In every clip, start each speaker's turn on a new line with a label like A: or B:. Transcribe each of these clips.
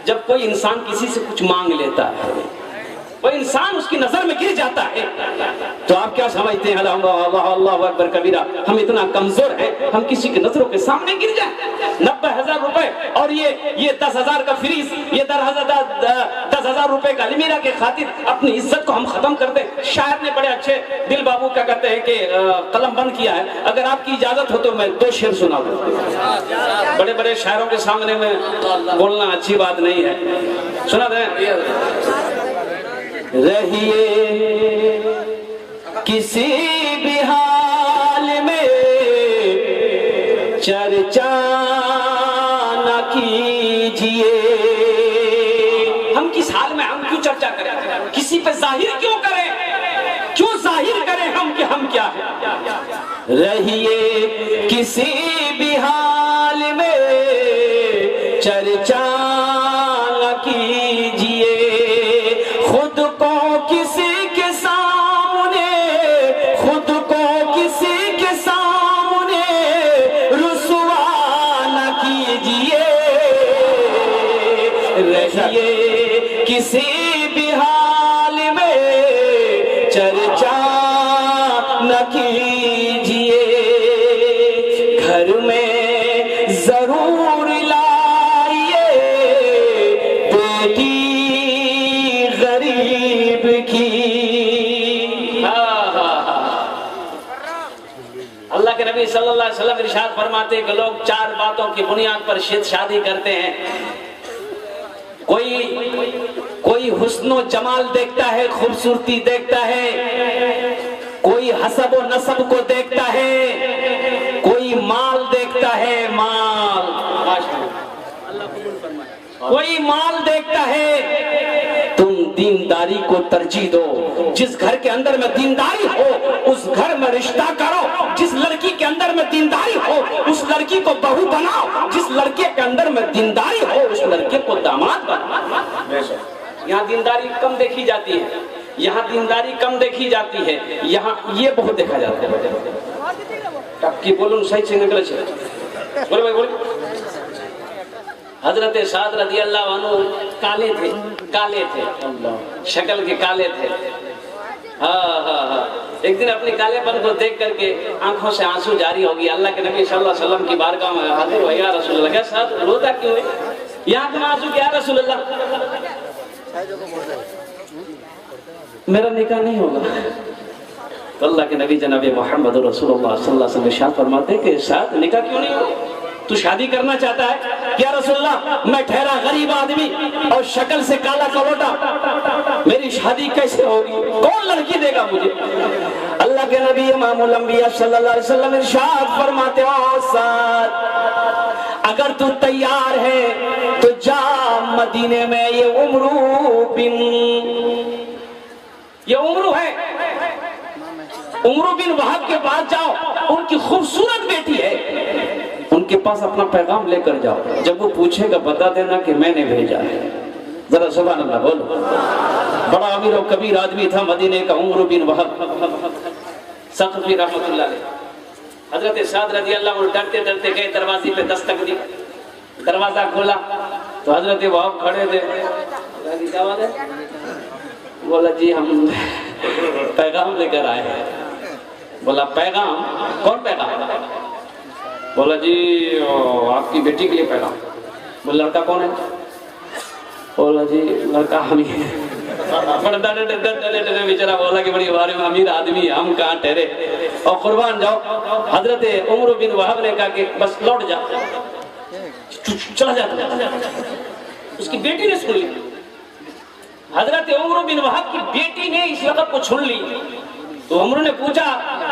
A: جب کوئی انسان کسی سے کچھ مانگ لیتا ہے، وہ انسان اس کی نظر میں گر جاتا ہے، تو آپ کیا سمجھتے ہیں اللہ اکبر کبیرہ، ہم اتنا کمزور ہیں ہم کسی کی نظروں کے سامنے گر جائیں؟ 90,000 روپے اور یہ 10,000 کا فریز، یہ 10,000 روپے کا المیرا کے خاطر اپنی عزت کو ہم ختم کر دیں۔ شاعر نے بڑے اچھے، دل بابو کیا کہتے ہیں کہ قلم بند کیا ہے، اگر آپ کی اجازت ہو تو میں 2 شعر سنا دوں۔ بڑے بڑے شاعروں کے سامنے میں بولنا اچھی بات نہیں ہے، سنا دیں۔ رہیے کسی بھی حال میں چرچا نہ کیجئے، ہم کس حال میں ہم کیوں چرچا کریں، کسی پہ ظاہر کیوں کریں، کیوں ظاہر کریں ہم کہ ہم کیا ہیں۔ رہیے کسی بھی حال میں چرچا نہ کیجئے، خود کو کسی کے سامنے، خود کو کسی کے سامنے رسوا نہ کیجئے، رہیے کسی بھی حال میں چرچا نہ کیجئے، گھر میں ضرور لائیے بیٹی غریب کی۔ اللہ کے نبی صلی اللہ علیہ وسلم ارشاد فرماتے ہیں کہ لوگ 4 باتوں کی بنیاد پر شادی کرتے ہیں، کوئی حسن و جمال دیکھتا ہے، خوبصورتی دیکھتا ہے، کوئی حسب و نسب کو دیکھتا ہے، کوئی مال دیکھتا ہے، مال، کوئی مال دیکھتا ہے۔ تم دینداری کو ترجیح دو، جس گھر کے اندر میں دینداری ہو اس گھر میں رشتہ کرو، جس لڑکی کے اندر میں دینداری ہو اس لڑکی کو بہو بناؤ، جس لڑکے کے اندر میں دینداری ہو اس لڑکے کو داماد بناؤ۔ یہاں دینداری کم دیکھی جاتی ہے، یہاں دینداری کم دیکھی جاتی ہے، یہاں یہ بہت دیکھا جاتا ہے۔ اب کی بولوں صحیح سے نکلے چھے، بولے بھائی بولے۔ حضرت سعد رضی اللہ عنہ کالے تھے، شکل کے کالے تھے۔ ایک دن اپنے کالے پن کو دیکھ کر کے آنکھوں سے آنسو جاری ہو گیا۔ اللہ کے نبی صلی اللہ علیہ وسلم کی بارگاہ میں حاضر ہوئے، یا رسول اللہ، کیا سعد روتا کیوں ہے؟ یہاں تم آنسو کیا رسول اللہ؟ میرا نکاح نہیں ہوگا۔ تو اللہ کے نبی جناب محمد رسول اللہ صلی اللہ علیہ وسلم ارشاد فرماتے ہیں کہ سعد نکاح کیوں نہیں ہوگا؟ تو شادی کرنا چاہتا ہے؟ یا رسول اللہ میں ٹھہرا غریب آدمی اور شکل سے کالا کلوٹا، میری شادی کیسے ہوگی؟ کون لڑکی دے گا مجھے؟ اللہ کے نبی امام الانبیاء صلی اللہ علیہ وسلم ارشاد فرماتے ہو سعد اگر تو تیار ہے تو جا مدینے میں، یہ عمرو ہے، عمرو بن وہب کے پاس جاؤ، ان کی خوبصورت بیٹی ہے، ان کے پاس اپنا پیغام لے کر جاؤ، جب وہ پوچھے گا بتا دینا کہ میں نے بھیجا ہے۔ ذرا سبحان اللہ بولو۔ بڑا امیر و کبیر آدمی تھا مدینے کا عمرو بن وہب ثقفی رحمۃ اللہ علیہ۔ حضرت سعد رضی اللہ عنہ ڈرتے ڈرتے گئے، دروازے پہ دستک دی، دروازہ کھولا تو حضرت وہب کھڑے تھے۔ کیا بات ہے؟ بولا جی ہم پیغام لے کر آئے ہیں۔ بولا پیغام؟ کون پیغام؟ بولا جی آپ کی بیٹی کے لیے پیغام۔ بولا لڑکا کون ہے؟ بولا جی لڑکا ہم ہی ہے۔ بیچارہ بولا کہ بڑی بارے میں امیر آدمی ہے، ہم کہاں ٹھہرے، اور قربان جاؤ۔ حضرت عمر بن وہب نے کہا کہ بس لوٹ جا، چلا جاتا۔ اس کی بیٹی نے سن لی، حضرت عمر بن وہب کی بیٹی نے اس لقب کو چھن لی، تو عمر نے پوچھا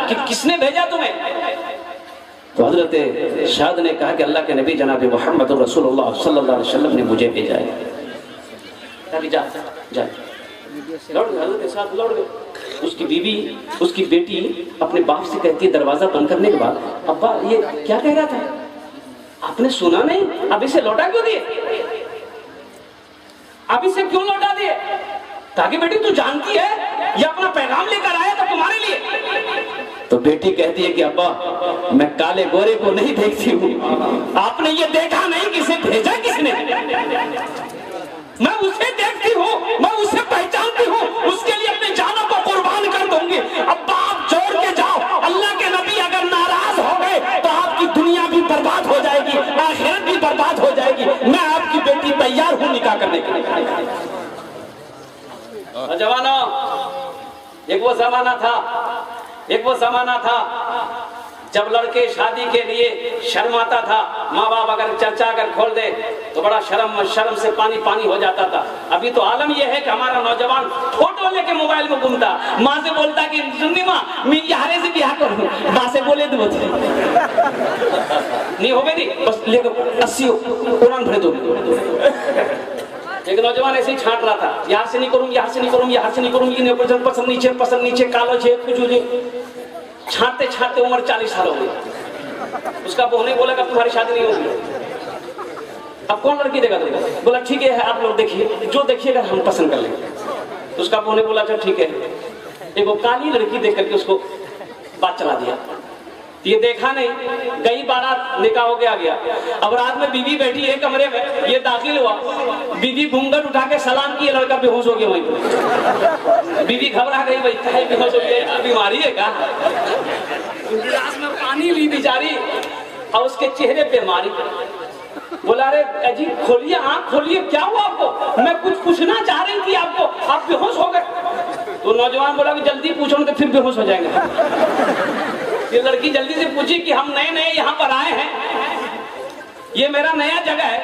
A: کہ کس نے بھیجا تمہیں؟ تو حضرت سعد نے کہا کہ اللہ کے نبی جناب محمد رسول اللہ صلی اللہ علیہ وسلم نے مجھے بھیجا ہے۔ جا جا لوٹ گئے، حضرت سعد لوٹ گئے۔ اس کی بیوی، اس کی بیٹی اپنے باپ سے کہتی ہے دروازہ بند کرنے کے بعد، ابا یہ کیا کہہ رہا تھا؟ آپ نے سنا نہیں؟ اب اسے لوٹا کیوں دیے؟ اب اسے کیوں لوٹا دیے؟ تاکہ بیٹی تو جانتی ہے یہ اپنا پیغام لے کر آیا تھا تمہارے لیے۔ تو بیٹی کہتی ہے کہ ابا میں کالے گورے کو نہیں دیکھتی ہوں، آپ نے یہ دیکھا نہیں کہ اسے بھیجا کس نے؟ मैं उसे देखती हूँ, मैं उसे पहचानती हूँ, उसके लिए अपनी जानों को कुर्बान कर दूंगी। अब बाप जोड़ के जाओ, अल्लाह के नबी अगर नाराज हो गए तो आपकी दुनिया भी बर्बाद हो जाएगी, आखिरत भी बर्बाद हो जाएगी। मैं आपकी बेटी तैयार हूँ निकाह करने के लिए। जवानों, एक वो जमाना था जब लड़के शादी के लिए शर्माता था। माँ बाप अगर चर्चा अगर खोल दे तो बड़ा शर्म से पानी हो जाता था। अभी तो आलम यह है कि हमारा नौजवान फोटो लेके मोबाइल में घूमता, माँ से बोलता कि सुननी माँ मैं यारे से ब्याह करूँ, माँ से बोले तो नहीं हो गई, बस लेकर 80 कुरान भर दो। एक नौजवान ऐसे ही छांट रहा था, यहाँ से नहीं करूँ, यहाँ से नहीं करूँ, यहाँ से नहीं करूँ, पसंद नीचे कालो छे कुछ छांटते छांटते उम्र 40 साल हो गई। उसका बहू ने बोला कि तुम्हारी शादी नहीं होगी, अब कौन लड़की देगा तुमको? बोला ठीक है आप लोग देखिए, जो देखिएगा हम पसंद कर लेंगे। उसका बहू ने बोला चलो ठीक है। एक वो काली लड़की देख करके उसको बात चला दिया, ये देखा नहीं, गई बारात, निकाह हो गया। अब रात में बीवी बैठी है कमरे में, ये दाखिल हुआ, बीवी घूंघट उठा के सलाम की, लड़का बेहोश हो गया वहीं पे। बीवी घबरा गई, भाई क्या बेहोश हो गया, बीमारी है क्या? गिलास में पानी ली बेचारी और उसके चेहरे पे मारी। बोला अरे अजी खोलिए, आँख खोलिए, क्या हुआ आपको? मैं कुछ पूछना चाह रही थी आपको, आप बेहोश हो गए। तो नौजवान बोला कि जल्दी पूछो तो फिर बेहोश हो जाएंगे। ये लड़की जल्दी से पूछी कि हम नए नए यहाँ पर आए हैं, ये मेरा नया जगह है,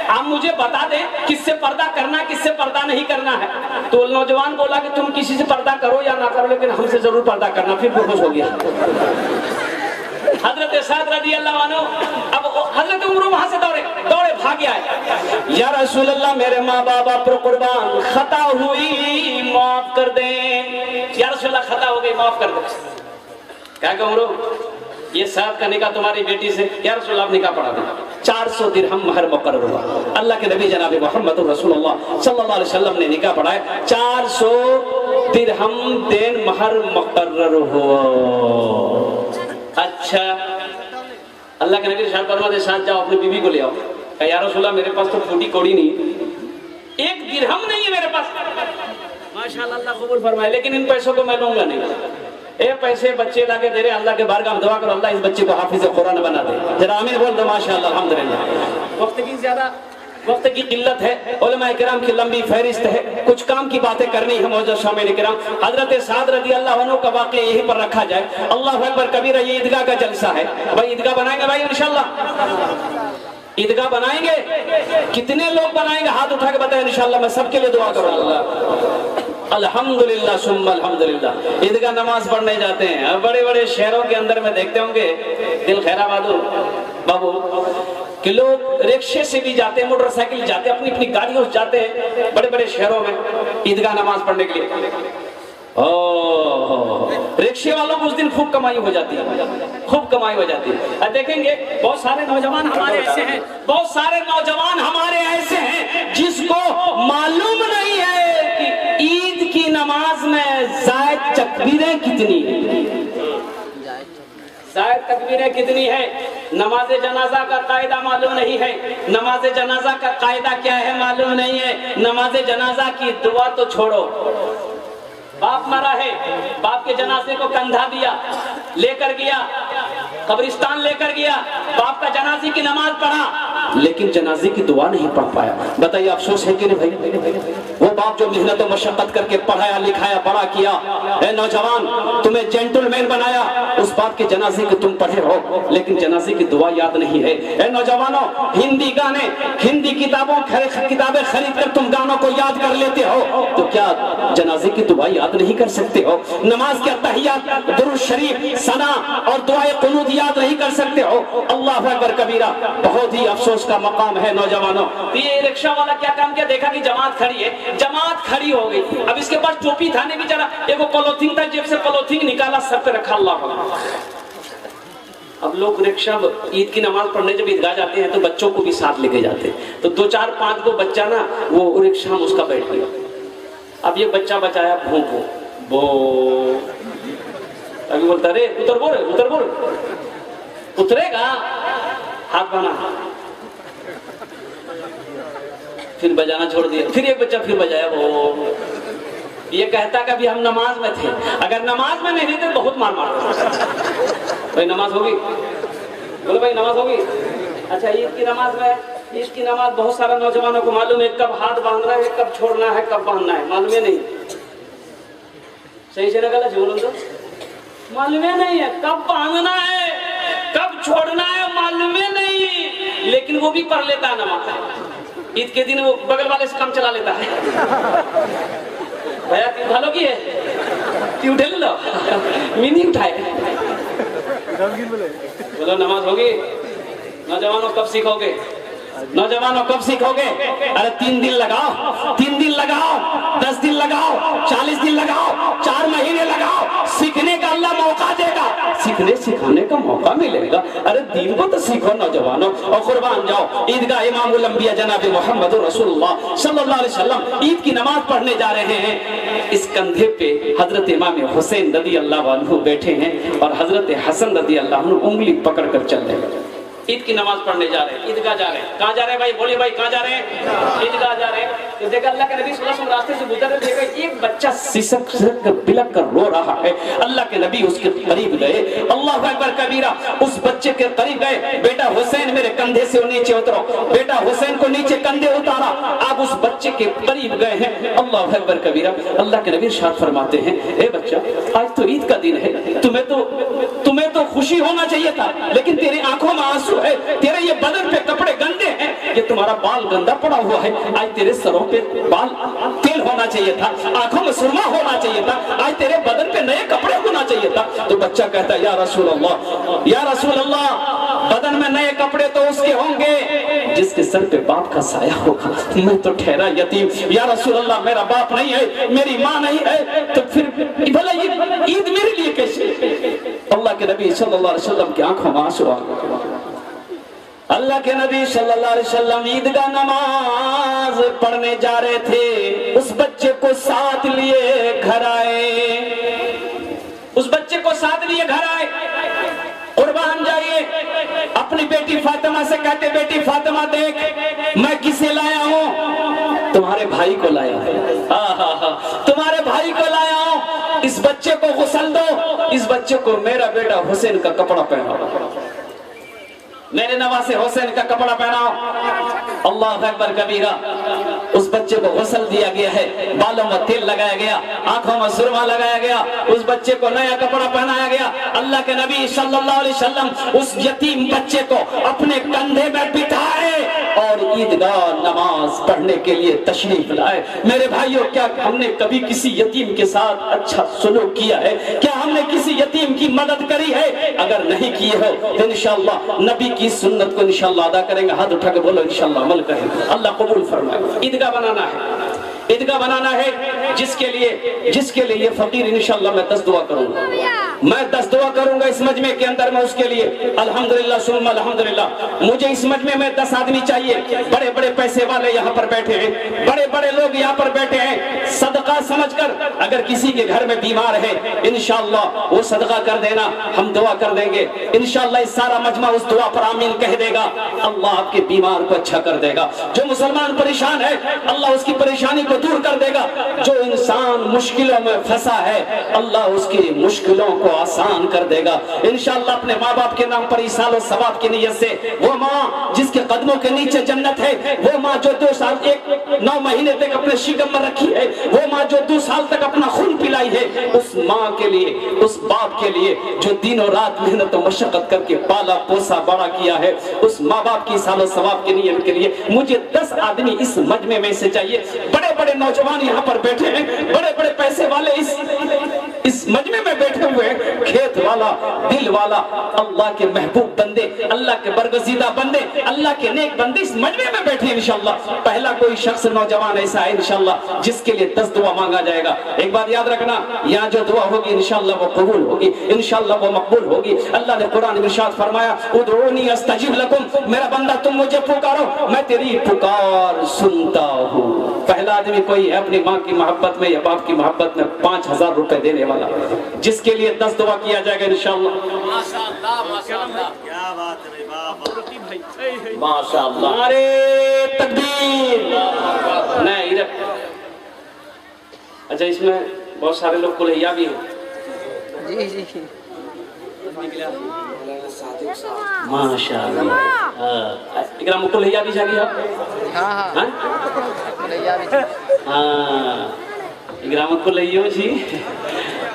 A: आप मुझे बता दें किससे पर्दा करना किससे पर्दा नहीं करना है। तो नौजवान बोला कि तुम किसी से पर्दा करो या ना करो, लेकिन हमसे जरूर पर्दा करना। फिर बेहोश हो गया। हजरत साद रज़ी अल्लाह अन्हु, अब हजरत उमर वहां से दौड़े भाग आए, या रसूल अल्लाह मेरे माँ बाप पर कुर्बान, खता हुई माफ कर दें। या रसूल अल्लाह खता हो गई, माफ कर दे। क्या कहूँ ये साहब का निकाह तुम्हारी बेटी से, या रसूल आप निकाह पढ़ा दें। 400 दिरहम महर मुकर्रर हुआ। अल्लाह के नबी जनाब मोहम्मद रसूलुल्लाह सल्लल्लाहु अलैहि वसल्लम ने निकाह पढ़ाया, 400 दिरहम देन महर मुकर्रर हुआ। अच्छा, अल्लाह के नबी शायद फरमाते साथ जाओ अपनी बीवी को ले आओ। या रसूलल्लाह मेरे पास तो फूटी कौड़ी नहीं, 1 दिरहम नहीं है मेरे पास। माशाअल्लाह, अल्लाह कबूल फरमाए, लेकिन इन पैसों को मैं लूंगा नहीं। ए पैसे बच्चे लाके दे रहे, अल्लाह के बारगाह में दुआ करो अल्लाह इस बच्चे को हाफिज कुरान बना दे। जरा आमीन बोल दो माशाअल्लाह अल्हम्दुलिल्लाह। वक्त की किल्लत है, उलमा किराम की लंबी फहरिस्त है, कुछ काम की बातें करनी है मौजूद शामिल किराम। हजरत साद रज़ी अल्लाह अन्हु का वाक़या यहीं पर रखा जाए। अल्लाहु अकबर कबीरा, ये ईदगाह का जलसा है भाई, ईदगाह बनाएंगे भाई इंशाअल्लाह, ईदगाह बनाएंगे। कितने लोग बनाएंगे हाथ उठा के बताएं इंशाअल्लाह, मैं सबके लिए दुआ करूंगा। अल्हम्दुलिल्लाह सुम्मा अल्हम्दुलिल्लाह। ईदगाह नमाज पढ़ने जाते हैं, बड़े बड़े शहरों के अंदर में देखते होंगे दिल खैराबाद बाबू कि लोग रिक्शे से भी जाते हैं, मोटरसाइकिल जाते हैं, अपनी अपनी गाड़ियों से जाते हैं बड़े बड़े शहरों में ईदगाह नमाज पढ़ने के लिए। रिक्शे वालों को उस दिन खूब कमाई हो जाती है, खूब कमाई हो जाती है। देखेंगे बहुत सारे नौजवान हमारे ऐसे हैं, बहुत सारे नौजवान हमारे ऐसे हैं जिसको मालूम नहीं है कि ईद की नमाज में जायद तकबीरें कितनी है, जायद तकबीरें कितनी है। नमाज जनाजा का कायदा मालूम नहीं है, नमाज जनाजा का कायदा क्या है मालूम नहीं है। नमाज जनाजा की दुआ तो छोड़ो, बाप मरा है, बाप के जनाजे को कंधा दिया, लेकर गया कब्रिस्तान, लेकर गया, बाप का जनाजे की नमाज पढ़ा, लेकिन जनाजे की दुआ नहीं पढ़ पाया। बताइए अफसोस है कि नहीं भाई? वो बाप जो मेहनत और मशक्कत करके पढ़ाया लिखाया बड़ा किया, ए नौजवान तुम्हें जेंटलमैन बनाया, उस बाप के जनाजे के तुम पढ़े हो लेकिन जनाजे की दुआ याद नहीं है। ए नौजवानों, हिंदी गाने, हिंदी किताबें खरीद कर तुम गानों को याद कर लेते हो, तो क्या जनाजे की दुआ याद नहीं कर सकते हो? नमाज के तहियात, दुरूद शरीफ, सना और दुआए कुनूत याद नहीं कर सकते हो? अल्लाह अकबर कबीरा, बहुत ही अफसोस का मकाम है नौजवानों। ये रिक्शा वाला क्या काम किया, देखा कि जमात खड़ी है, जमात खड़ी हो गई, अब इसके पास टोपी था नहीं बेचारा, एक पॉलिथीन था, जेब से पॉलिथीन निकाला, सर पे रखा, अल्लाह अकबर। अब लोग रिक्शा ईद की नमाज पढ़ने जब ईदगाह जाते हैं तो बच्चों को भी साथ लेके जाते हैं, तो 2 4 5 को बच्चा ना वो रिक्शा में उसका बैठ गया। अब ये बच्चा बचाया भोंपो बो, अभी बोलता रे उतर बोल, उतरेगा हाथ बना, پھر بجانا چھوڑ دیا. پھر ایک بچہ پھر بجایا. وہ یہ کہتا کہ ابھی ہم نماز میں تھے. اگر نماز میں نہیں تھے بہت مار مارتا. بھائی نماز ہوگی؟ بولو بھائی نماز ہوگی. اچھا عید کی نماز میں، عید کی نماز بہت سارے نوجوانوں کو معلوم ہے کب ہاتھ باندھنا ہے، کب چھوڑنا ہے، کب باندھنا ہے، معلوم ہے نہیں. صحیح سے نکلا جھولوں تو معلوم ہے نہیں ہے. کب باندھنا ہے کب چھوڑنا ہے معلوم ہے نہیں، لیکن وہ بھی پڑھ لیتا ہے نماز. عید کے دن وہ بغل والے سے کام چلا لیتا ہے. بھیا تین بھالو کی ہے تی اٹھے لے لو مینی اٹھائے. بولو نماز ہوگی. نوجوانوں کب سیکھو گے؟ نوجوانوں کب سیکھو گے؟ ارے 3 دن لگاؤ، 3 دن لگاؤ، 10 دن لگاؤ، 40 دن لگاؤ، 4 مہینے لگاؤ. سیکھنے کا اللہ موقع دے گا، سیکھنے سکھانے کا موقع ملے گا. ارے دین کو تو سیکھو نوجوانوں. اور قربان جاؤ عیدگاہ امام الانبیاء جناب محمد رسول اللہ صلی اللہ علیہ وسلم عید کی نماز پڑھنے جا رہے ہیں. اس کندھے پہ حضرت امام حسین رضی اللہ عنہ بیٹھے ہیں اور حضرت حسن رضی اللہ عنہ انگلی پکڑ کر چل رہے ہیں. عید کی نماز پڑھنے جا رہے ہیں، عیدگاہ جا رہے ہیں. کہاں جا رہے ہیں بھائی؟ بولیے بھائی کہاں جا رہے ہیں؟ عیدگاہ جا رہے ہیں. تو دیکھا اللہ کے نبی صلی اللہ علیہ وسلم راستے سے گزر رہے، دیکھا ایک بچہ سسک کر بلک کر رو رہا ہے. اللہ کے نبی اس کے قریب گئے. اللہ اکبر کبیرہ. اس بچے کے قریب گئے. بیٹا حسین میرے کندھے سے نیچے اترو. بیٹا حسین کو نیچے کندھے اتارا. آپ اس بچے کے قریب گئے ہیں. اللہ اکبر کبیرہ. اللہ کے نبی ارشاد فرماتے ہیں اے بچہ آج تو عید کا دن ہے، تمہیں تو خوشی ہونا چاہیے تھا، لیکن تیری آنکھوں میں آنسو ہے، تیرے یہ بدن پہ کپڑے گندے ہیں، یہ تمہارا بال گندا پڑا ہوا ہے. آج تیرے سروں پہ بال تیل ہونا چاہیے تھا، آنکھوں میں سرما ہونا چاہیے تھا، آج تیرے بدن پہ نئے کپڑے ہونا چاہیے تھا. تو بچہ کہتا ہے یا رسول اللہ، یا رسول اللہ، بدن میں نئے کپڑے تو اس کے ہوں گے جس کے سر پہ باپ کا سایہ ہوگا. میں تو ٹھہرا یتیم. یا رسول اللہ میرا باپ نہیں ہے، میری ماں نہیں ہے، تو پھر بھلا یہ عید میرے لیے کیسے؟ اللہ کے نبی صلی اللہ علیہ وسلم کی آنکھوں میں آنسو آ گئے. اللہ کے نبی صلی اللہ علیہ وسلم عیدگاہ نماز پڑھنے جا رہے تھے. اس بچے کو ساتھ لیے گھر آئے. اس بچے کو ساتھ لیے گھر آئے. قربان جائیے. اپنی بیٹی فاطمہ سے کہتے بیٹی فاطمہ دیکھ میں کسے لایا ہوں؟ تمہارے بھائی کو لایا ہے. تمہارے بھائی کو لایا ہوں. اس بچے کو غسل دو. اس بچے کو میرا بیٹا حسین کا کپڑا پہناؤ. میرے نواسے حسین کا کپڑا پہناؤ. اللہ اکبر کبیرہ. اس بچے کو غسل دیا گیا ہے، بالوں میں تیل لگایا گیا، آنکھوں میں سرما لگایا گیا، اس بچے کو نیا کپڑا پہنایا گیا. اللہ کے نبی صلی اللہ علیہ وسلم اس یتیم بچے کو اپنے کندھے میں بٹھائے اور عیدگاہ نماز پڑھنے کے لیے تشریف لائے. میرے بھائیوں کیا ہم نے کبھی کسی یتیم کے ساتھ اچھا سلوک کیا ہے؟ کیا ہم نے کسی یتیم کی مدد کری ہے؟ اگر نہیں کیے ہو تو انشاءاللہ نبی کی سنت کو انشاءاللہ ادا کریں گے. ہاتھ اٹھا کے بولو انشاءاللہ عمل کریں گے. اللہ قبول فرمائے. عیدگاہ بنانا ہے، عیدگاہ بنانا ہے جس کے لیے یہ فقیر انشاءاللہ میں 10 دعا کروں گا. میں 10 دعا کروں گا اس مجمع کے اندر. میں اس کے لیے الحمدللہ ثم الحمدللہ. مجھے اس مجمع میں 10 آدمی چاہیے. بڑے بڑے پیسے والے یہاں پر بیٹھے ہیں، بڑے بڑے لوگ یہاں پر بیٹھے ہیں. صدقہ سمجھ کر اگر کسی کے گھر میں بیمار ہے انشاءاللہ وہ صدقہ کر دینا، ہم دعا کر دیں گے. انشاءاللہ اس سارا مجمع اس دعا پر آمین کہہ دے گا. اللہ آپ کے بیمار کو اچھا کر دے گا. جو مسلمان پریشان ہے اللہ اس کی پریشانی کو دور کر دے گا. جو انسان مشکلوں میں پھنسا ہے اللہ اس کی مشکلوں کو آسان کر دے گا. انشاءاللہ اپنے ماں باپ کے نام پر ایصال و ثواب کی نیت سے وہ ماں جس کے قدموں کے نیچے جنت ہے، وہ ماں جو 9 مہینے تک اپنے شکم میں رکھی ہے، وہ ماں جو 2 سال تک اپنا خون پلائی ہے، اس ماں کے لیے، اس باپ کے لیے جو دنوں رات محنت و مشقت کر کے پالا پوسا بڑا کیا ہے، اس ماں باپ کی ایصال و ثواب کی نیت کے لیے مجھے 10 آدمی اس مجمع میں سے چاہیے. بڑے بڑے نوجوان یہاں پر بیٹھے ہیں، بڑے بڑے پیسے والے اس مجمع میں بیٹھے ہوئے ہیں. کھیت والا، دل والا، اللہ کے محبوب بندے، اللہ کے برگزیدہ بندے، اللہ کے نیک بندے اس مجمع میں بیٹھے ہیں. انشاءاللہ پہلا کوئی شخص نوجوان ایسا ہے انشاءاللہ جس کے لیے 10 دعا مانگا جائے گا. ایک بات یاد رکھنا، یہاں جو دعا ہوگی انشاءاللہ وہ قبول ہوگی، انشاءاللہ وہ مقبول ہوگی. اللہ نے قرآن میں ارشاد فرمایا ادعونی استجب لکم، میرا بندہ تم مجھے پکارو میں تیری پکار سنتا ہوں. پہلا آدمی کوئی ہے اپنی ماں کی محبت میں یا باپ کی محبت میں 5000 روپے دینے والا جس کے لیے 10 دعا کیا جائے گا انشاءاللہ. ماشاءاللہ ماشاءاللہ کیا بات ہے.
B: माशाअल्लाह।
A: नारे तकबीर। नहीं इधर, अच्छा इसमें बहुत सारे लोग कुल्हैया भी हैं।
C: जी जी
A: माशाअल्लाह। इकराम कुल्हैया भी जागी आप?
C: हाँ हाँ
A: हाँ
C: भैया भी
A: हाँ, इकराम कुल्हैया जी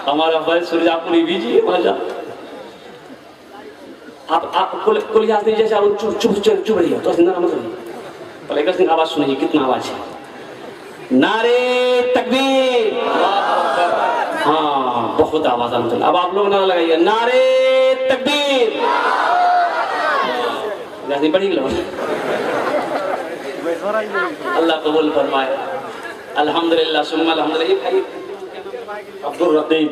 A: हमारा भाई सुरजापुरी भी जी माशा। आप कुल्हैया से जैसे आप चुप चुप चुप रही हो तो जिंदा मत रहिए, पहले एक दिन आवाज सुनिए, कितना आवाज है। नारे तकबीर। हाँ बहुत आवाज आती है। अब आप लोग ना लगाइए नारे तकबीर। जैसे बड़ी लो। अल्लाह कबूल फरमाए। अल्हम्दुलिल्लाह सुम्मा अल्हम्दुलिल्लाह। भाई
B: अब्दुल रकीब,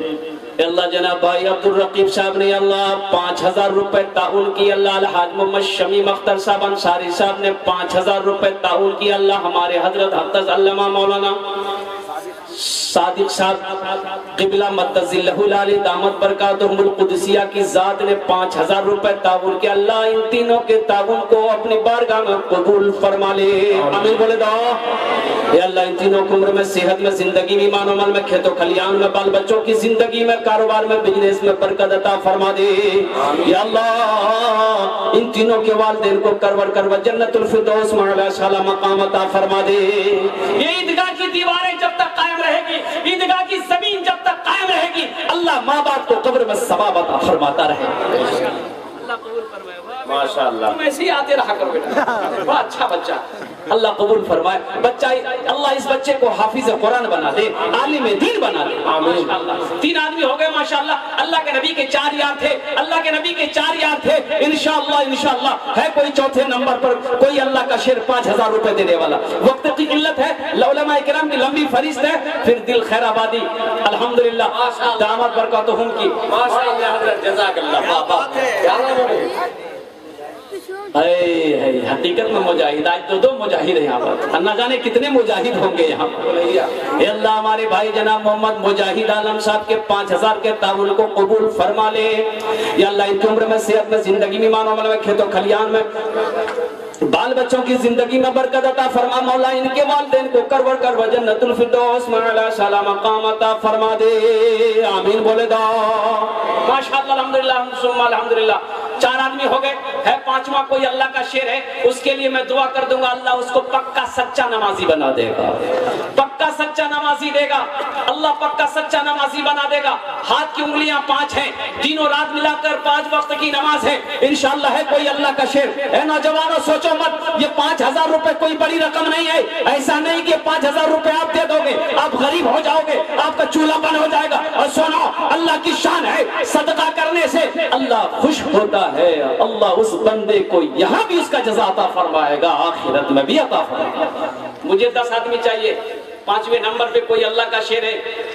A: अल्लाह जनाब भाई अब्दुल रकीब साहब ने अल्लाह 5000 रुपए ताउन की। अल्लाह अलहाज मोहम्मद शमीम अख्तर साहब अंसारी साहब ने 5000 रुपए ताउन की। अल्लाह हमारे हजरत हफ्तज अल्लामा मौलाना सादिक साहब क़िबला मद्दज़िल्लहुल आली दामत बरकातुहुल कुदसिया की जात ने 5000 रुपए ताउन के। अल्लाह इन तीनों के ताउन को अपनी बारगाह में कबूल फरमा ले। आमीन बोले दो। या अल्लाह इन तीनों को उम्र में, सेहत में, जिंदगी में, ईमान अमल में, खेतों खलियान में, बाल बच्चों की जिंदगी में, कारोबार में, बिजनेस में बरकत अता फरमा दे। या अल्लाह इन तीनों के वालिदैन को करवर करवर जन्नतुल फिरदौस में आला शाला मकाम अता फरमा दे। ये ईदगाह की दीवारें जब तक कायम रहेगी, ईदगाह की जमीन जब तक कायम रहेगी, अल्लाह माँ बाप को कब्र में सवाब अता फरमाता रहे। अल्लाह कबूल फरमाए।
B: माशाअल्लाह।
A: तुम ऐसे ही आते रहा करो बेटा, बड़ा अच्छा बच्चा, अल्लाह कबूल फरमाए। बच्चा अल्लाह इस बच्चे को हाफिज कुरान बना दे, आलिम दीन बना दे। आमीन। 3 आदमी हो गए माशाअल्लाह। अल्लाह के नबी के 4 यार थे, अल्लाह के नबी के 4 यार थे। इंशाअल्लाह इंशाअल्लाह है कोई चौथे नंबर पर कोई अल्लाह का शेर 5000 रुपए देने वाला। वक्त की किल्लत है, उलमा इकराम की लंबी फरिश्त है, फिर दिल खैराबादी अल्हम्दुलिल्लाह दामत बरकतहुम की।
B: माशाअल्लाह हजरत जज़ाकल्लाह।
A: हकीकत में मुजाहिद आज तो 2 मुजाहिद है यहाँ पर, न जाने कितने मुजाहिद होंगे यहाँ पर। अल्लाह हमारे भाई जनाब मोहम्मद मुजाहिद आलम साहब के 5000 के ताउन को कबूल फरमा ले। या अल्लाह इनकी उम्र में, सेहत में, जिंदगी में, ईमान अमल में, खेतों खलियान में, बाल बच्चों की जिंदगी में बरकत अता फरमा। मौला इनके वालिदैन को करवर करवर जन्नतुल फिरदौस में आला शाला मकाम अता फरमा दे। आमीन बोले दो। माशाअल्लाह अल्हम्दुलिल्लाह सुम्मा अल्हम्दुलिल्लाह। 4 आदमी हो गए, है 5वां कोई अल्लाह का शेर है, उसके लिए मैं दुआ कर दूंगा, अल्लाह उसको पक्का सच्चा नमाजी बना देगा, पक्का सच्चा नमाजी देगा, अल्लाह पक्का सच्चा नमाजी बना देगा। हाथ की उंगलियां 5 हैं, दिनों रात मिलाकर 5 वक्त की नमाज है। इंशाअल्लाह है कोई अल्लाह का शेर। है नौजवानों सोचो मत, ये 5000 रुपए कोई बड़ी रकम नहीं है। ऐसा नहीं कि 5000 रुपए आप दे दोगे आप गरीब हो जाओगे, आपका चूल्हा बंद हो जाएगा। और सुनो अल्लाह की शान है, सदका करने से अल्लाह खुश होता है। अल्लाह उस बंदे को यहाँ भी उसका जज़ा अता फरमाएगा, आखिरत में भी अता फरमाएगा। मुझे 10 आदमी चाहिए। 5वें नंबर पे कोई अल्लाह का शेर है।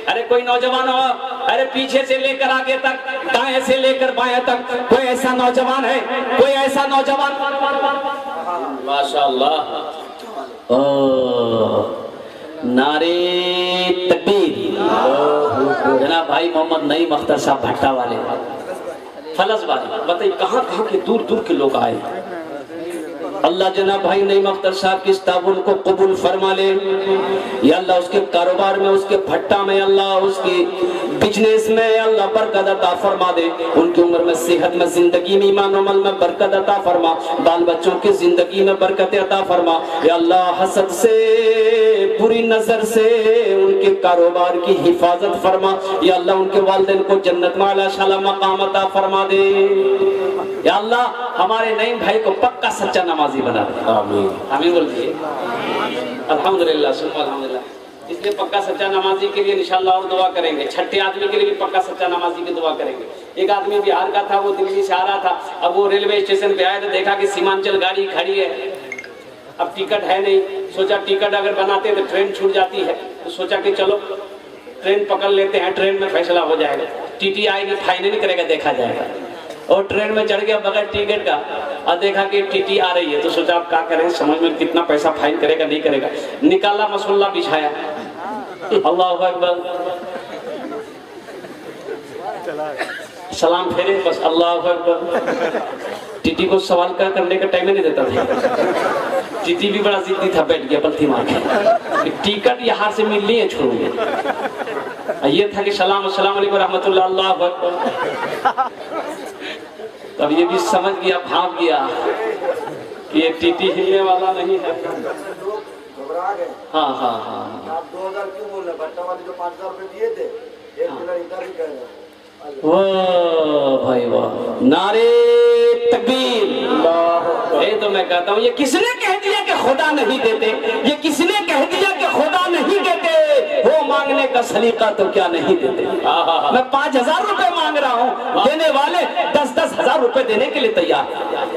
A: अरे कोई नौजवान हो, अरे पीछे से लेकर आगे तक, दाएं से लेकर बाएं तक, कोई ऐसा नौजवान है, कोई ऐसा नौजवान।
B: माशाअल्लाह।
A: नारे तकबीर। जनाब भाई मोहम्मद नईम अख्तर साहब भट्टा वाले फलस वाले, बताइए कहाँ कहाँ के दूर दूर के लोग आए। अल्लाह जनाब भाई नईम अख्तर साहब की इस ताउन को कबूल फरमा ले। या अल्लाह उसके कारोबार में, उसके भट्टा में, अल्लाह उसकी बिजनेस में अल्लाह बरकत अता फरमा दे। उनकी उम्र में, सेहत में, जिंदगी में, ईमान अमल में बरकत अता फरमा। बाल बच्चों की जिंदगी में बरकत अता फरमा। या अल्लाह हसद से, बुरी नजर से उनके कारोबार की हिफाजत फरमा। या अल्लाह उनके वालिदैन को जन्नत में आला शाला मकाम अता फरमा दे। या अल्लाह हमारे नईम भाई को पक्का सच्चा नमाजी बना दे।
B: आमीन।
A: आमीन बोलिए। अल्हम्दुलिल्लाह सुम्मा अल्हम्दुलिल्लाह। इसलिए पक्का सच्चा नमाजी के लिए इंशाअल्लाह और दुआ करेंगे। 6ठे आदमी के लिए भी पक्का सच्चा नमाजी की दुआ करेंगे। एक आदमी बिहार का था, वो दिल्ली से आ रहा था। अब वो रेलवे स्टेशन पे आया तो देखा कि सीमांचल गाड़ी खड़ी है, अब टिकट है नहीं। सोचा टिकट अगर बनाते तो ट्रेन छूट जाती है, तो सोचा कि चलो ट्रेन पकड़ लेते हैं, ट्रेन में फैसला हो जाएगा। टीटी आएगी, फाइन नहीं करेगा, देखा जाएगा। और ट्रेन में चढ़ गया बगैर टिकट का, और देखा कि टीटी आ रही है, तो सोचा आप क्या करें, समझ में कितना पैसा फाइन करेगा नहीं करेगा। निकाला, मसल्ला बिछाया, अल्लाहु अकबर, सलाम फेरे, बस अल्लाहु अकबर, टीटी को सवाल करने का टाइम ही नहीं देता था। टीटी भी बड़ा जिद्दी था, बैठ गया पलथी मार के, टिकट यहाँ से मिलनी है छोड़ूंगे। ये था कि सलाम अलैकुम रहमतुल्लाह अल्लाह अकबर। तब ये भी समझ गया, भाग गया कि ये टीटी हिलने वाला नहीं है। हाँ हाँ हाँ,
D: आप 2000 क्यों बोल रहे? भट्टा वाले जो 5000 रुपए दिए थे, एक किलो इधर ही कह रहे हैं।
A: वाह भाई वाह, नारे तकबीर। ये तो मैं कहता हूँ, ये किसने कह दिया कि खुदा नहीं देते? ये किसने कह दिया कि खुदा नहीं देते? वो मांगने का सलीका तो क्या नहीं देते? मैं 5000 रुपए मांग रहा हूँ, देने वाले 10-10 हजार रुपए देने के लिए तैयार।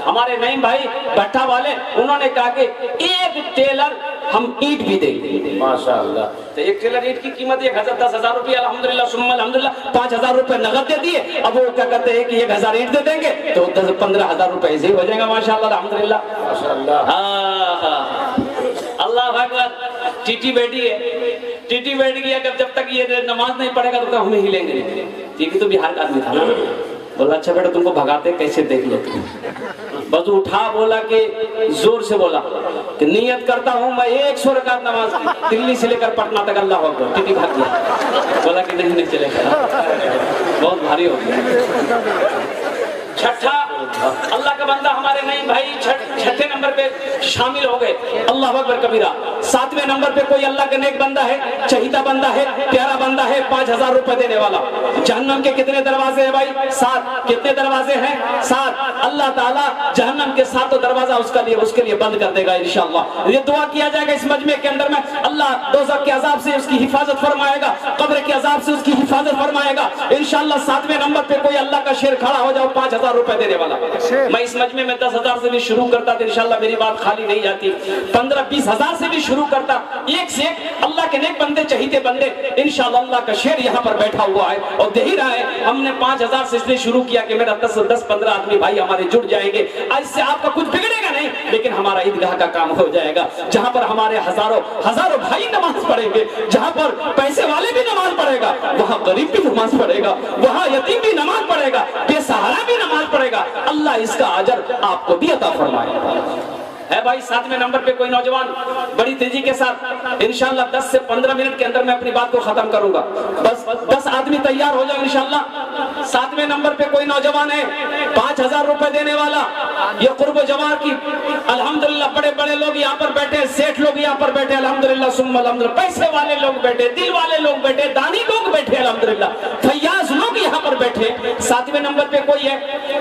A: हमारे नईम भाई भट्टा वाले, उन्होंने कहा कि एक टेलर हम ईंट भी देंगे।
B: माशाअल्लाह।
A: तो एक टेलर ईंट की कीमत 1000 रुपये, अल्हम्दुलिल्लाह सुम्मा अल्हम्दुलिल्लाह 5000 रुपए नगद दे दिए। अब वो क्या कहते हैं कि 1000 ईंट दे देंगे तो 10-15,000 रुपए ऐसे ही हो जाएगा। माशाअल्लाह अल्हम्दुलिल्लाह
B: माशाअल्लाह।
A: अल्लाह अकबर। टीटी बैठी है, टीटी बैठ गया, जब तक ये नमाज नहीं पढ़ेगा तो हम हिलेंगे नहीं। टीटी तो बिहार का आदमी था ना, बोला अच्छा बेटा तुमको भगाते कैसे देख लो तुम। बस उठा, बोला कि जोर से बोला कि नियत करता हूँ मैं 100 रकात नमाज दिल्ली से लेकर पटना तक। अल्लाह अकबर। टीटी भाग गया, बोला कि नहीं चलेगा, बहुत भारी हो गया। छठा, अल्लाह का बंदा हमारे नईम भाई छठे नंबर पे शामिल हो गए। अल्लाह अकबर कबीरा। 7वें नंबर पे कोई अल्लाह का नेक बंदा है, चहीता बंदा है, प्यारा बंदा है, 5000 रुपए देने वाला। जहन्नम के कितने दरवाजे हैं भाई? 7। कितने दरवाजे हैं? 7। अल्लाह ताला जहन्नम के 7 दरवाजा उसके लिए बंद कर देगा इंशाअल्लाह। ये दुआ किया जाएगा इस मजमे के अंदर में, अल्लाह दोज़ख के अजाब से उसकी हिफाजत फरमाएगा, कब्र के अजाब से उसकी हिफाजत फरमाएगा इंशाअल्लाह। 7वें नंबर पे कोई अल्लाह का शेर खड़ा हो जाओ, 5000 रुपए देने वाला। मैं इस मजमे में 10,000 से भी शुरू करता तो इंशाअल्लाह मेरी बात खाली नहीं जाती। 15-20 हजार से भी शुरू करता, एक से एक अल्लाह के नेक बंदे, चहीते बंदे इंशाअल्लाह। अल्लाह का शेर यहाँ पर बैठा हुआ है और दे ही रहा है। हमने 5000 से इसलिए शुरू किया कि मेरा 10-15 आदमी भाई हमारे जुड़ जाएंगे। इससे आपका कुछ बिगड़ेगा नहीं, लेकिन हमारा ईदगाह का काम हो जाएगा, जहाँ पर हमारे हजारों भाई नमाज पढ़ेंगे। जहाँ पर पैसे वाले भी नमाज पढ़ेगा, वहाँ गरीब भी नमाज पढ़ेगा, वहाँ यतीम भी नमाज पढ़ेगा, बेसहारा भी नमाज पढ़ेगा। अल्लाह इसका अजर आपको भी अता फरमाए। है भाई 7वें नंबर पे कोई नौजवान, बड़ी तेजी के साथ इंशाअल्लाह 10 से 15 मिनट के अंदर मैं अपनी बात को खत्म करूंगा। बस 10 आदमी तैयार हो जाओ इंशाअल्लाह। 7वें नंबर पे कोई नौजवान है, 5000 रुपए देने वाला। ये कुर्ब जवार की अल्हम्दुलिल्लाह, बड़े बड़े लोग यहाँ पर बैठे, सेठ लोग यहाँ पर बैठे अल्हम्दुलिल्लाह सुम्मा अल्हम्दुलिल्लाह, पैसे वाले लोग बैठे, दिल वाले लोग बैठे, दानी लोग बैठे अल्हम्दुलिल्लाह, फैयाज लोग यहाँ पर बैठे। 7वें नंबर पे कोई है,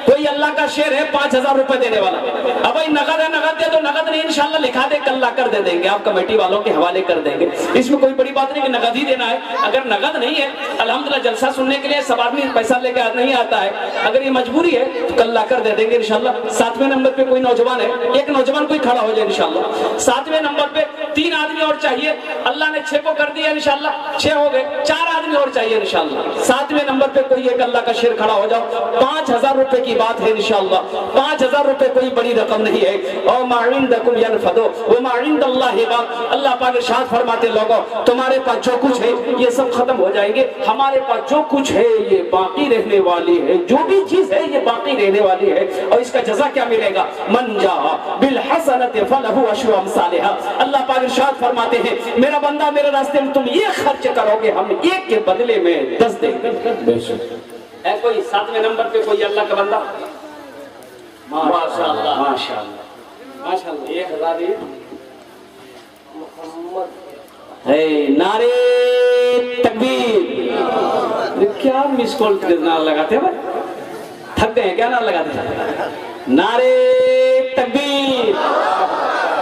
A: कोई अल्लाह का शेर है, 5000 रुपए देने वाला। अब भाई नगद है, नगद दे, नगद नहीं इंशाअल्लाह लिखा दे, कल ला कर दे देंगे, आप कमेटी वालों के हवाले कर देंगे। इसमें कोई बड़ी बात नहीं कि नगद ही देना है। अगर नगद नहीं है, अल्हम्दुलिल्लाह जलसा सुनने के लिए सब आदमी पैसा लेकर नहीं आता है, अगर ये मजबूरी है तो कल ला कर दे देंगे इंशाअल्लाह। 7वें नंबर पे कोई नौजवान है, एक नौजवान कोई खड़ा हो जाए इंशाअल्लाह। 7वें नंबर पे 3 आदमी और चाहिए, अल्लाह ने 6 को कर दिया इंशाअल्लाह, 6 हो गए, 4 आदमी और चाहिए इंशाअल्लाह। 7वें नंबर पे कोई एक अल्लाह का शेर खड़ा हो जाओ। 5000 रुपए की बात है इंशाअल्लाह। 5000 रुपए कोई बड़ी रकम नहीं है। और माइंदकुम यनफदो व माइंदल्लाहि बाक। अल्लाह पाक इरशाद फरमाते, लोगों तुम्हारे पास जो कुछ है ये सब खत्म हो जाएंगे, हमारे पास जो कुछ है ये बाकी रहने वाली है। जो भी चीज है ये बाकी रहने वाली है। और इसका जज़ा क्या मिलेगा? मन जा बिल हसनति फलहु अशरु अमसालिहा। अल्लाह पाक इरशाद फरमाते हैं, मेरा बंदा मेरे रास्ते में तुम ये खर्च करोगे, हम एक के बदले में 10 देंगे। है कोई 7वें नंबर पे कोई अल्लाह का बंदा? माशाअल्लाह माशाअल्लाह माशाअल्लाह। 1000 नारे तकबीर। क्या मिस कॉल नारा लगाते भाई, थक गए क्या नारा लगाते? नारे तकबीर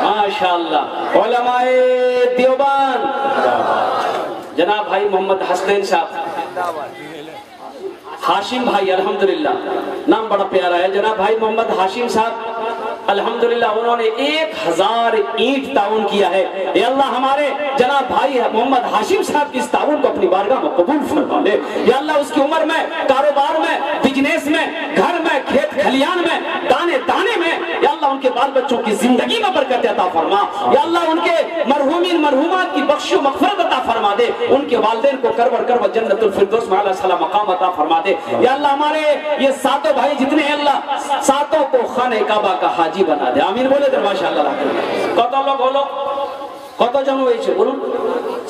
A: माशाअल्लाह। उलमाए देवबंद जनाब भाई मोहम्मद हसनैन साहब, हाशिम भाई अल्हम्दुलिल्लाह, नाम बड़ा प्यारा है जनाब भाई मोहम्मद हाशिम साहब अल्हम्दुलिल्लाह, उन्होंने 1000 ईंट ताउन किया है। ये अल्लाह हमारे जनाब भाई मोहम्मद हाशिम साहब की इस ताउन को अपनी बारगाह में कबूल फरमा ले। या अल्लाह उसकी उम्र में, कारोबार में, बिजनेस में, घर में, खेत खलियान में, दाने दाने में या अल्लाह उनके बाल बच्चों की जिंदगी में बरकत अता फरमा। या अल्लाह उनके मरहूमीन मरहूमात की बख्शो मग़फ़िरत अता फरमा दे। उनके वालिदैन को करबर करबर जन्नतुल फिरदौस में आला सला मकाम अता फरमा दे। या अल्लाह हमारे ये सातों भाई जितने हैं अल्लाह सातों को खाने काबा का हाजी बना दे। आमीन बोले तो माशाअल्लाह। কত লোক হলো? কতজন হয়েছে বলুন?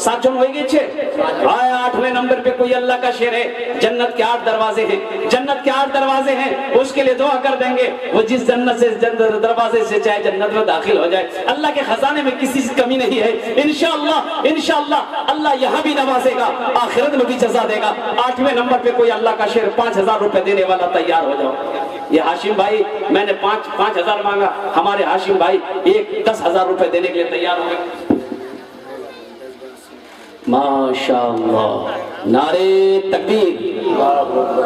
A: 7 জন হয়ে গেছে। आए 8वें नंबर पे कोई अल्लाह का शेर है, जन्नत के 8 दरवाजे हैं, जन्नत के 8 दरवाजे हैं, उसके लिए दुआ कर देंगे वो जिस जन्नत से दरवाजे से चाहे जन्नत में दाखिल हो जाए। अल्लाह के खजाने में किसी से कमी नहीं है। इंशाअल्लाह इंशाअल्लाह अल्लाह यहाँ भी नवाजेगा, आखिरत में भी जज़ा देगा। 8वें नंबर पे कोई अल्लाह का शेर 5000 रुपए देने वाला तैयार हो जाओ। ये हाशिम भाई, मैंने 5,000 मांगा, हमारे हाशिम भाई 10,000 रुपए देने के लिए तैयार हो गए। माशाअल्लाह, नारे तकबीर।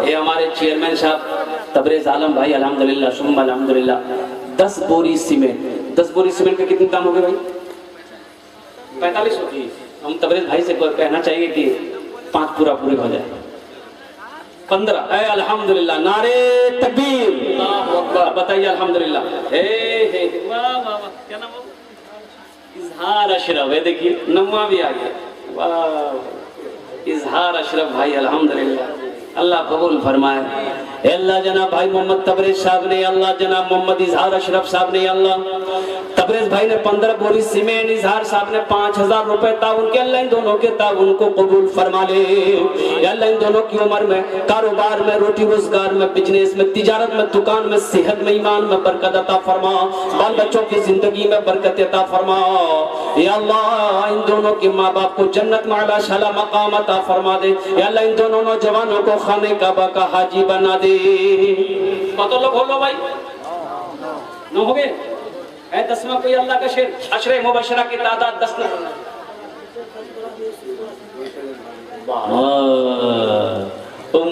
A: ये हमारे चेयरमैन साहब तबरेज आलम भाई अल्हम्दुलिल्लाह सुम्मा अल्हम्दुलिल्लाह 10 बोरी सीमेंट। 10 बोरी सीमेंट का कितने दाम हो गए भाई? 45 हो। हम तबरेज भाई से कहना चाहिए कि 5 पूरे हो जाए। 15। अल्हम्दुलिल्लाह, नारे तकबीर। बताइए अल्हम्दुलिल्लाह। वाह वाह वाह, क्या नाम हो? इजहार अशरफ है, देखिए नम्मा भी आ गया। वाह, इजहार अशरफ भाई अल्हम्दुलिल्लाह, अल्लाह कबूल फरमाए। अल्लाह जनाब भाई मोहम्मद तबरेज साहब ने, अल्लाह जनाब मोहम्मद इजहार अशरफ साहब ने, अल्लाह तबरेज भाई ने 15 बोरी सीमेंट, इजहार साहब ने 5000 रुपए ताउन के, अल्लाह इन दोनों के ताउन को कबूल फरमा ले। अल्लाह इन दोनों की उम्र में, कारोबार में, रोटी रोजगार में, बिजनेस में, तिजारत में, दुकान में, सेहत में, ईमान में बरकत अता फरमा। बाल बच्चों की जिंदगी में बरकत अता फरमा। या अल्लाह इन दोनों के माँ बाप को जन्नत में आला शाला मकाम अता फरमा दे। या अल्लाह इन दोनों नौजवानों को खाने काबा का हाजी बना दे। कत लोग हो लो भाई? 9 हो गए। 10वां कोई अल्लाह का शेर, अशरे मुबशरा की तादाद 10 न।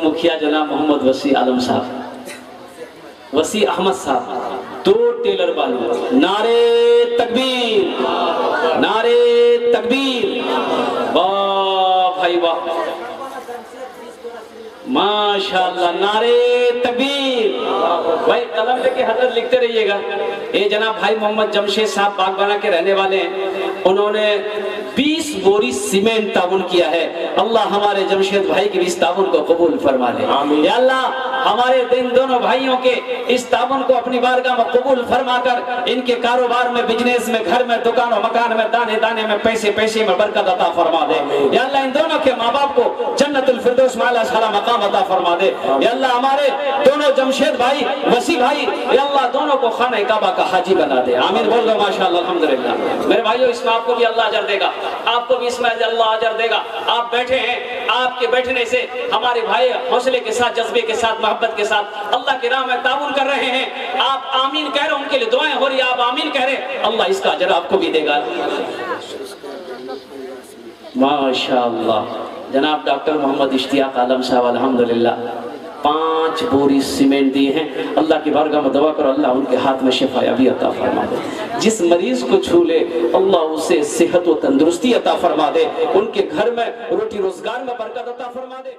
A: मुखिया जनाब मोहम्मद वसी आलम साहब, वसी अहमद साहब, 2 टेलर बालू। नारे तकबीर, नारे तकबीर। वाह भाई वाह, माशाअल्लाह, नारे तकबीर। भाई कलम लेके हजरत लिखते रहिएगा। ये जनाब भाई मोहम्मद जमशेद साहब बागबाना के रहने वाले हैं, उन्होंने 20 बोरी सीमेंट ताउन किया है। अल्लाह हमारे जमशेद भाई की इस ताउन को कबूल फरमा ले। या अल्लाह हमारे इन दोनों भाइयों के इस ताउन को अपनी बारगाह में कबूल फरमा कर इनके कारोबार में, बिजनेस में, घर में, दुकान और मकान में, दाने दाने में, पैसे पैसे में बरकत अता फरमा दे। या अल्लाह इन दोनों के माँ बाप को जन्नतुल फिरदौस में आला शाला मकाम अता फरमा दे। या अल्लाह हमारे दोनों जमशेद भाई, वसी भाई, या अल्लाह दोनों को खाने काबा का हाजी बना दे। आमीन बोल दो माशाअल्लाह अल्हम्दुलिल्लाह। मेरे भाइयों, इसमें आपको भी अल्लाह अजर देगा, आपको भी इसमें अल्लाह अजर देगा। आप बैठे हैं, आपके बैठने से हमारे भाई हौसले के साथ, जज्बे के साथ, मोहब्बत के साथ अल्लाह की राह में ताउन कर रहे हैं। आप आमीन कह रहे, उनके लिए दुआएं हो रही है, आप आमीन कह रहे, अल्लाह इसका अजर आपको भी देगा माशाअल्लाह। जनाब डॉक्टर मोहम्मद इश्तियाक आलम साहब अल्हम्दुलिल्लाह 5 बोरी सीमेंट दिए हैं। अल्लाह की बारगाह में दुआ करो, अल्लाह उनके हाथ में शिफायाबी अता फरमा दे। जिस मरीज को छू ले अल्लाह उसे सेहत व तंदुरुस्ती अता फरमा दे। उनके घर में रोटी रोजगार में बरकत अता फरमा दे।